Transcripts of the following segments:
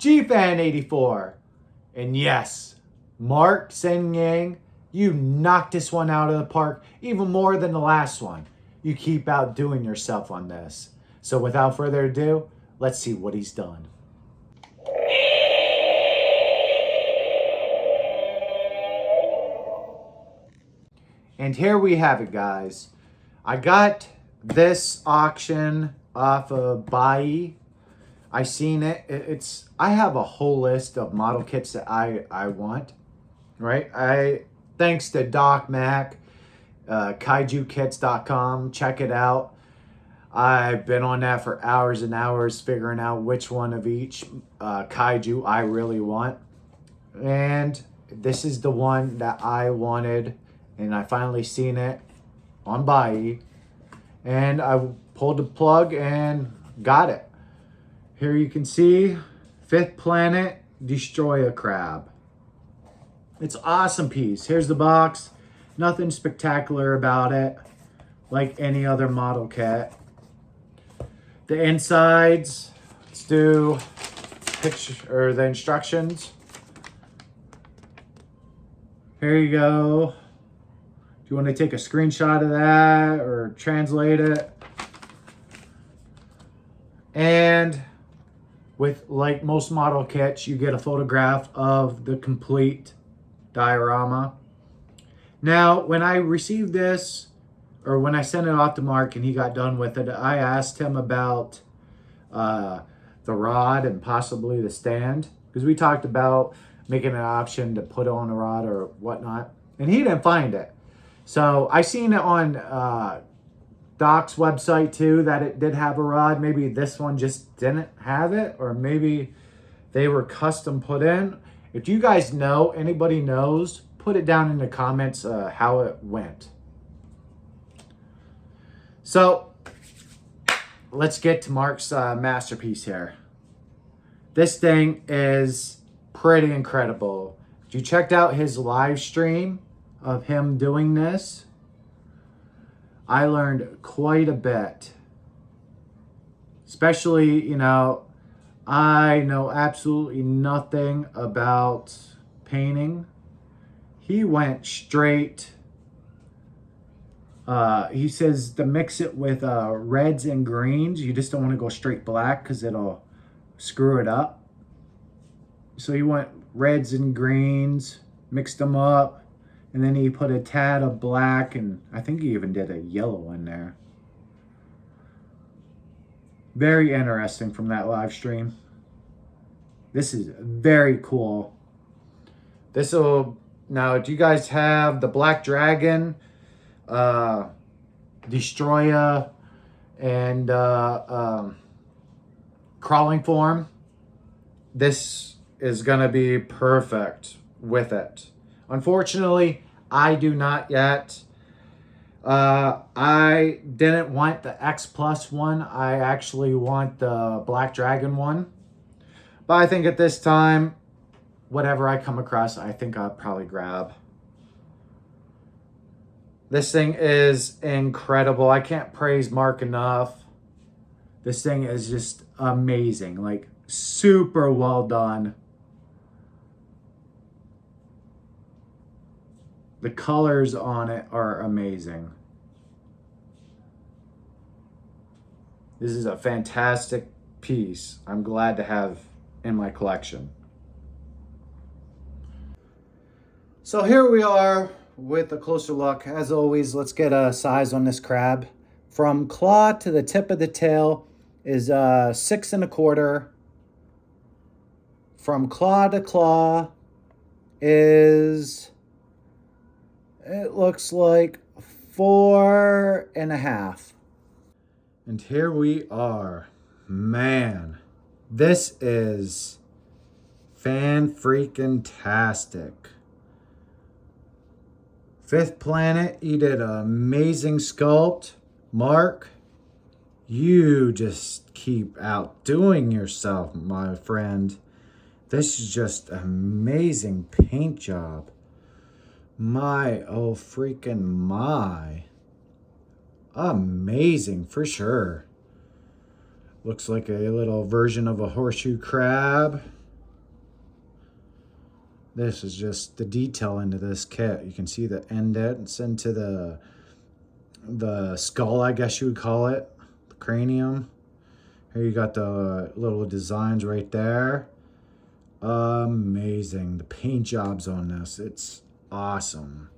Gfan 84. And yes, Mark Seng Yang, you knocked this one out of the park even more than the last one. You keep outdoing yourself on this. So without further ado, let's see what he's done. And here we have it, guys. I got this auction off of Buy. I seen it. I have a whole list of model kits that I want, right? Thanks to Doc Mac, kaijukits.com. Check it out. I've been on that for hours and hours figuring out which one of each kaiju I really want. And this is the one that I wanted, and I finally seen it on Buy. And I pulled the plug and got it. Here you can see 5th Planet Destroyah crab. It's an awesome piece. Here's the box. Nothing spectacular about it, like any other model kit. The insides, let's do picture or the instructions. Here you go. If you want to take a screenshot of that or translate it. And with, like most model kits, you get a photograph of the complete diorama. Now, when I received this, or when I sent it off to Mark and he got done with it, I asked him about the rod and possibly the stand, because we talked about making an option to put on a rod or whatnot, and he didn't find it. So I seen it on Doc's website too, that it did have a rod. Maybe this one just didn't have it, or maybe they were custom put in. If you guys know, anybody knows, put it down in the comments how it went. So let's get to Mark's masterpiece here. This thing is pretty incredible. If you checked out his live stream of him doing this, I learned quite a bit. Especially, you know, I know absolutely nothing about painting. He went straight. He says to mix it with reds and greens. You just don't want to go straight black because it'll screw it up. So he went reds and greens, mixed them up, and then he put a tad of black, and I think he even did a yellow in there. Very interesting from that live stream. This is very cool. This will, now do you guys have the Black Dragon, Destroyah, and crawling form? This is gonna be perfect with it. Unfortunately, I do not yet. I didn't want the X Plus one. I actually want the Black Dragon one. But I think at this time, whatever I come across, I think I'll probably grab. This thing is incredible. I can't praise Mark enough. This thing is just amazing. Like, super well done. The colors on it are amazing. This is a fantastic piece. I'm glad to have in my collection. So here we are with a closer look. As always, let's get a size on this crab. From claw to the tip of the tail is 6 1/4. From claw to claw is, it looks like 4 1/2. And here we are. Man, this is fan-freaking-tastic. 5th Planet, you did an amazing sculpt. Mark, you just keep outdoing yourself, my friend. This is just amazing paint job. My, oh freaking my. Amazing for sure. Looks like a little version of a horseshoe crab. This is just the detail into this kit. You can see the indents into the skull, I guess you would call it, the cranium. Here you got the little designs right there. Amazing. The paint jobs on this, it's awesome.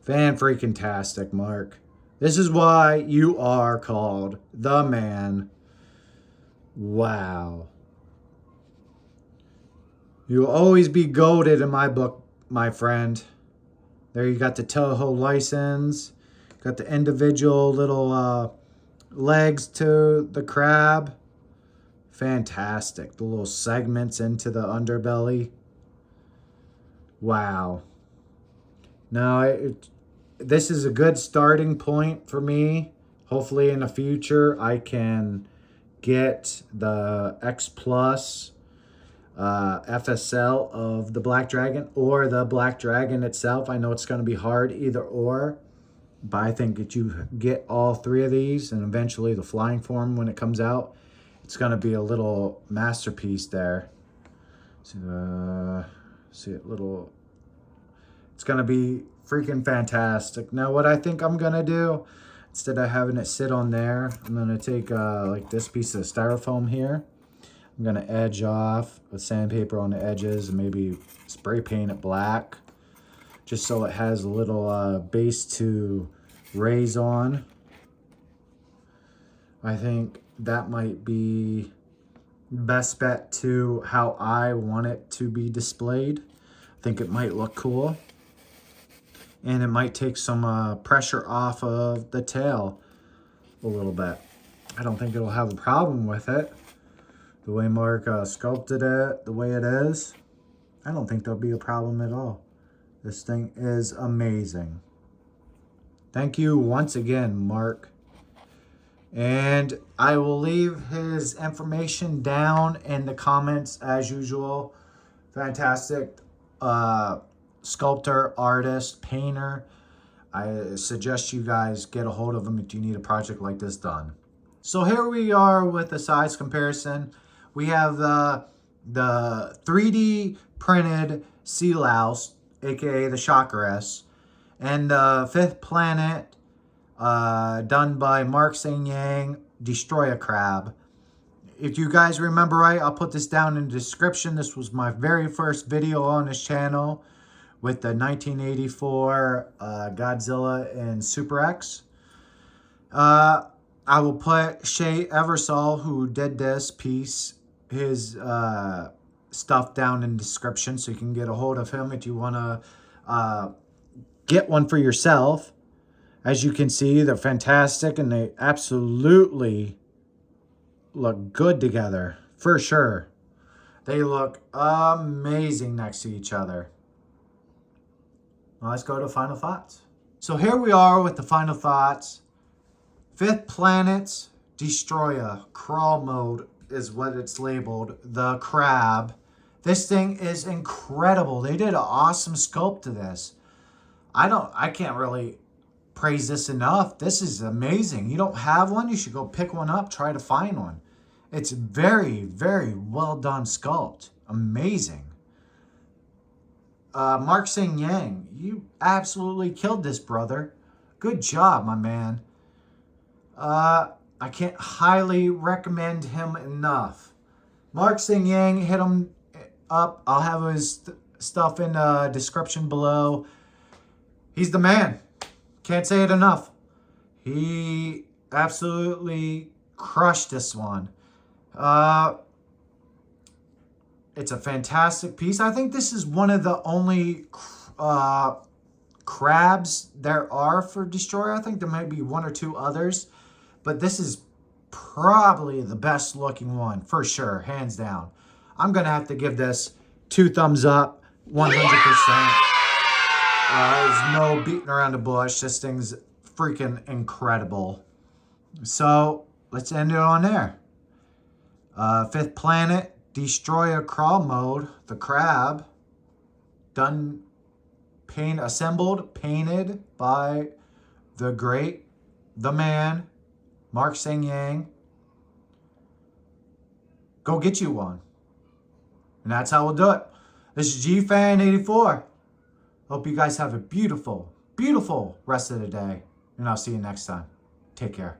Fan-freaking-tastic, Mark. This is why you are called the man. Wow. You'll always be goated in my book, my friend. There you got the Toho license. Got the individual little legs to the crab. Fantastic. The little segments into the underbelly. Wow. Now, this is a good starting point for me. Hopefully in the future I can get the X Plus FSL of the Black Dragon or the Black Dragon itself. I know it's going to be hard either or, but I think that you get all three of these and eventually the flying form when it comes out, it's going to be a little masterpiece there. See it little, it's going to be freaking fantastic. Now what I think I'm going to do, instead of having it sit on there, I'm going to take like this piece of styrofoam here. I'm going to edge off with sandpaper on the edges and maybe spray paint it black, just so it has a little base to raise on. I think that might be best bet to how I want it to be displayed. I think it might look cool. And it might take some pressure off of the tail a little bit. I don't think it'll have a problem with it. The way Mark sculpted it, the way it is, I don't think there'll be a problem at all. This thing is amazing. Thank you once again, Mark. And I will leave his information down in the comments as usual. Fantastic sculptor, artist, painter. I suggest you guys get a hold of him if you need a project like this done. So here we are with the size comparison. We have the 3D printed Selouse, aka the Shocker S, and the Fifth Planet done by Mark Seng Yang, Destroyah crab. If you guys remember right, I'll put this down in the description. This was my very first video on this channel with the 1984 Godzilla and Super X. I will put Shae Eversole, who did this piece, his stuff down in the description, so you can get a hold of him if you want to get one for yourself. As you can see, they're fantastic and they absolutely look good together, for sure. They look amazing next to each other. Now let's go to final thoughts. So here we are with the final thoughts. Fifth Planet's Destroyah crawl mode is what it's labeled, the crab. This thing is incredible. They did an awesome sculpt to this. I can't really praise this enough. This is amazing. You don't have one, you should go pick one up, try to find one. It's very, very well done sculpt. Amazing. Mark Seng Yang, you absolutely killed this, brother. Good job, my man. I can't highly recommend him enough. Mark Seng Yang, hit him up. I'll have his stuff in the description below. He's the man. Can't say it enough. He absolutely crushed this one. It's a fantastic piece. I think this is one of the only crabs there are for Destroyah. I think there might be one or two others, but this is probably the best looking one for sure, hands down. I'm gonna have to give this 2 thumbs up, 100%. There's no beating around the bush. This thing's freaking incredible. So let's end it on there. Fifth Planet, Destroyah crawl mode, the crab, done, assembled, painted by the great, the man, Mark Seng Yang. Go get you one. And that's how we'll do it. This is Gfan 84. Hope you guys have a beautiful, beautiful rest of the day. And I'll see you next time. Take care.